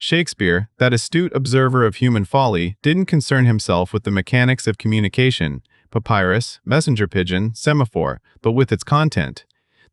Shakespeare, that astute observer of human folly, didn't concern himself with the mechanics of communication, papyrus, messenger pigeon, semaphore, but with its content.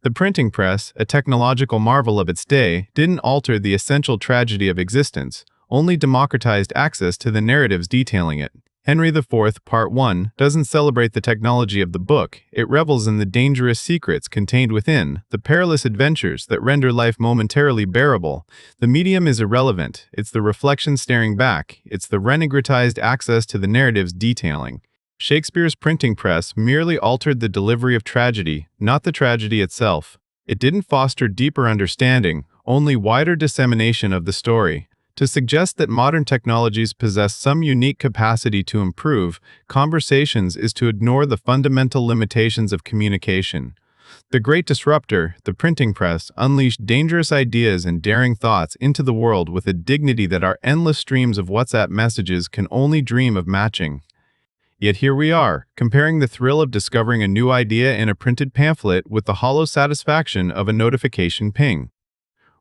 The printing press, a technological marvel of its day, didn't alter the essential tragedy of existence, only democratized access to the narratives detailing it. Henry IV, Part 1, doesn't celebrate the technology of the book, it revels in the dangerous secrets contained within, the perilous adventures that render life momentarily bearable. The medium is irrelevant, it's the reflection staring back, it's the renegratized access to the narratives detailing. Shakespeare's printing press merely altered the delivery of tragedy, not the tragedy itself. It didn't foster deeper understanding, only wider dissemination of the story. To suggest that modern technologies possess some unique capacity to improve conversations is to ignore the fundamental limitations of communication. The great disruptor, the printing press, unleashed dangerous ideas and daring thoughts into the world with a dignity that our endless streams of WhatsApp messages can only dream of matching. Yet here we are, comparing the thrill of discovering a new idea in a printed pamphlet with the hollow satisfaction of a notification ping.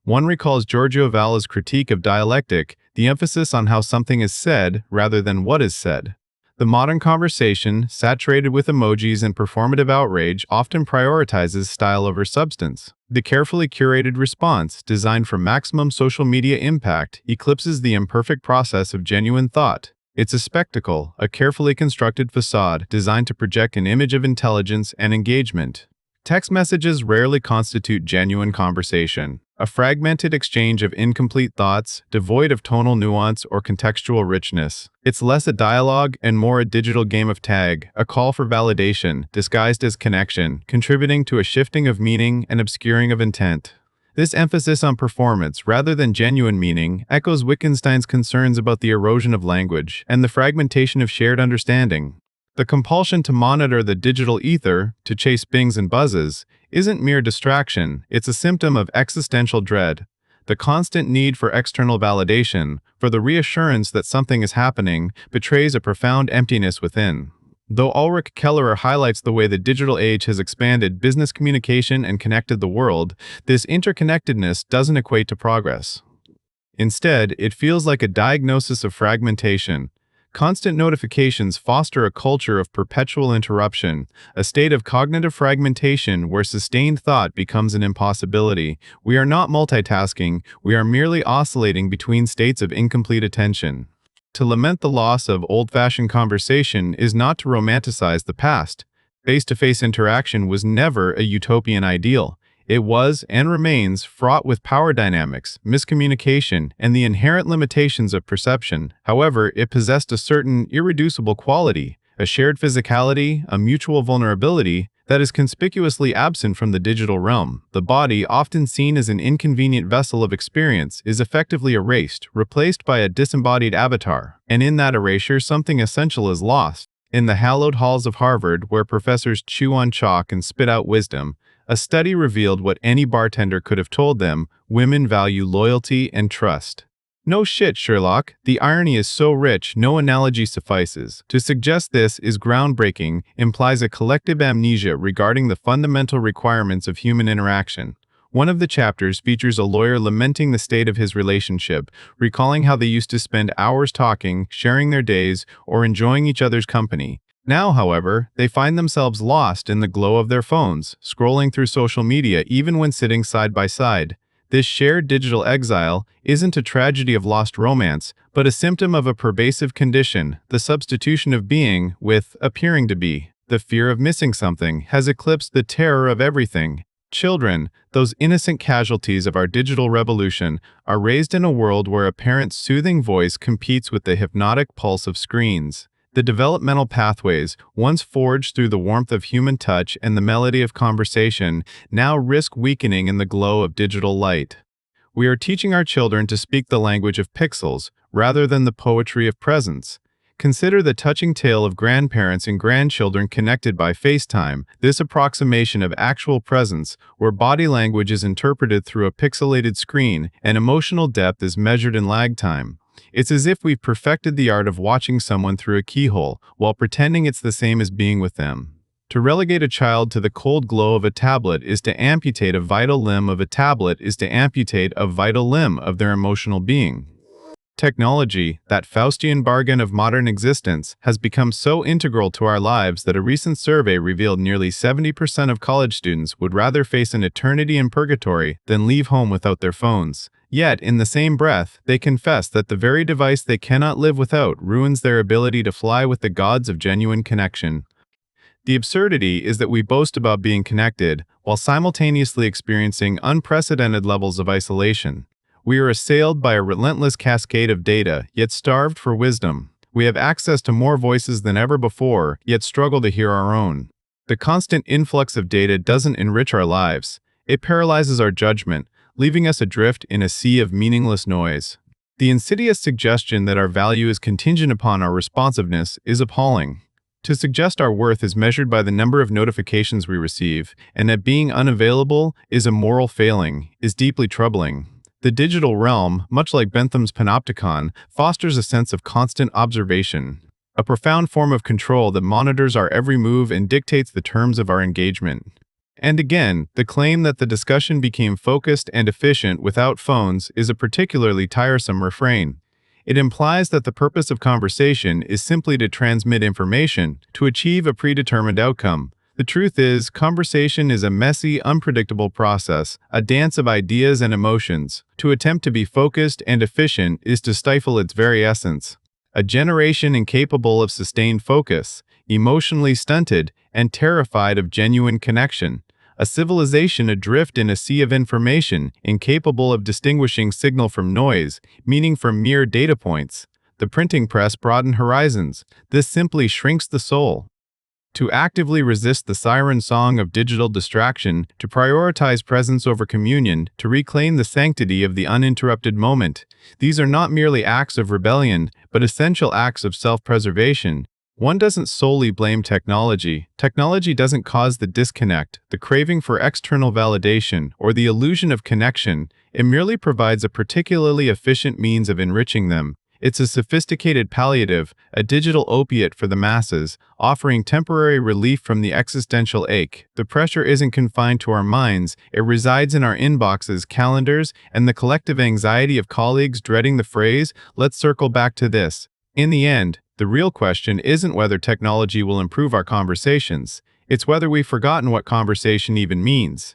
One recalls Giorgio Valla's critique of dialectic, the emphasis on how something is said rather than what is said. The modern conversation, saturated with emojis and performative outrage, often prioritizes style over substance. The carefully curated response, designed for maximum social media impact, eclipses the imperfect process of genuine thought. It's a spectacle, a carefully constructed facade designed to project an image of intelligence and engagement. Text messages rarely constitute genuine conversation. A fragmented exchange of incomplete thoughts, devoid of tonal nuance or contextual richness. It's less a dialogue and more a digital game of tag, a call for validation, disguised as connection, contributing to a shifting of meaning and obscuring of intent. This emphasis on performance rather than genuine meaning echoes Wittgenstein's concerns about the erosion of language and the fragmentation of shared understanding. The compulsion to monitor the digital ether, to chase pings and buzzes, isn't mere distraction, it's a symptom of existential dread. The constant need for external validation, for the reassurance that something is happening, betrays a profound emptiness within. Though Ulrich Kellerer highlights the way the digital age has expanded business communication and connected the world, this interconnectedness doesn't equate to progress. Instead, it feels like a diagnosis of fragmentation. Constant notifications foster a culture of perpetual interruption, a state of cognitive fragmentation where sustained thought becomes an impossibility. We are not multitasking, we are merely oscillating between states of incomplete attention. To lament the loss of old-fashioned conversation is not to romanticize the past. Face-to-face interaction was never a utopian ideal. It was, and remains, fraught with power dynamics, miscommunication, and the inherent limitations of perception. However, it possessed a certain irreducible quality, a shared physicality, a mutual vulnerability, that is conspicuously absent from the digital realm. The body, often seen as an inconvenient vessel of experience, is effectively erased, replaced by a disembodied avatar, and in that erasure something essential is lost. In the hallowed halls of Harvard, where professors chew on chalk and spit out wisdom, a study revealed what any bartender could have told them: women value loyalty and trust. No shit, Sherlock. The irony is so rich, no analogy suffices. To suggest this is groundbreaking implies a collective amnesia regarding the fundamental requirements of human interaction. One of the chapters features a lawyer lamenting the state of his relationship, recalling how they used to spend hours talking, sharing their days, or enjoying each other's company. Now, however, they find themselves lost in the glow of their phones, scrolling through social media even when sitting side by side. This shared digital exile isn't a tragedy of lost romance, but a symptom of a pervasive condition, the substitution of being with appearing to be. The fear of missing something has eclipsed the terror of everything. Children, those innocent casualties of our digital revolution, are raised in a world where a parent's soothing voice competes with the hypnotic pulse of screens. The developmental pathways, once forged through the warmth of human touch and the melody of conversation, now risk weakening in the glow of digital light. We are teaching our children to speak the language of pixels, rather than the poetry of presence. Consider the touching tale of grandparents and grandchildren connected by FaceTime, this approximation of actual presence, where body language is interpreted through a pixelated screen and emotional depth is measured in lag time. It's as if we've perfected the art of watching someone through a keyhole, while pretending it's the same as being with them. To relegate a child to the cold glow of a tablet is to amputate a vital limb of a tablet is to amputate a vital limb of their emotional being. Technology, that Faustian bargain of modern existence, has become so integral to our lives that a recent survey revealed nearly 70% of college students would rather face an eternity in purgatory than leave home without their phones. Yet, in the same breath, they confess that the very device they cannot live without ruins their ability to fly with the gods of genuine connection. The absurdity is that we boast about being connected while simultaneously experiencing unprecedented levels of isolation. We are assailed by a relentless cascade of data, yet starved for wisdom. We have access to more voices than ever before, yet struggle to hear our own. The constant influx of data doesn't enrich our lives. It paralyzes our judgment, leaving us adrift in a sea of meaningless noise. The insidious suggestion that our value is contingent upon our responsiveness is appalling. To suggest our worth is measured by the number of notifications we receive, and that being unavailable is a moral failing, is deeply troubling. The digital realm, much like Bentham's panopticon, fosters a sense of constant observation, a profound form of control that monitors our every move and dictates the terms of our engagement. And again, the claim that the discussion became focused and efficient without phones is a particularly tiresome refrain. It implies that the purpose of conversation is simply to transmit information, to achieve a predetermined outcome. The truth is, conversation is a messy, unpredictable process, a dance of ideas and emotions. To attempt to be focused and efficient is to stifle its very essence. A generation incapable of sustained focus, emotionally stunted, and terrified of genuine connection. A civilization adrift in a sea of information, incapable of distinguishing signal from noise, meaning from mere data points. The printing press broadened horizons. This simply shrinks the soul. To actively resist the siren song of digital distraction, to prioritize presence over communion, to reclaim the sanctity of the uninterrupted moment. These are not merely acts of rebellion, but essential acts of self-preservation. One doesn't solely blame technology. Technology doesn't cause the disconnect, the craving for external validation, or the illusion of connection. It merely provides a particularly efficient means of enriching them. It's a sophisticated palliative, a digital opiate for the masses, offering temporary relief from the existential ache. The pressure isn't confined to our minds, it resides in our inboxes, calendars, and the collective anxiety of colleagues dreading the phrase, "Let's circle back to this." In the end, the real question isn't whether technology will improve our conversations, it's whether we've forgotten what conversation even means.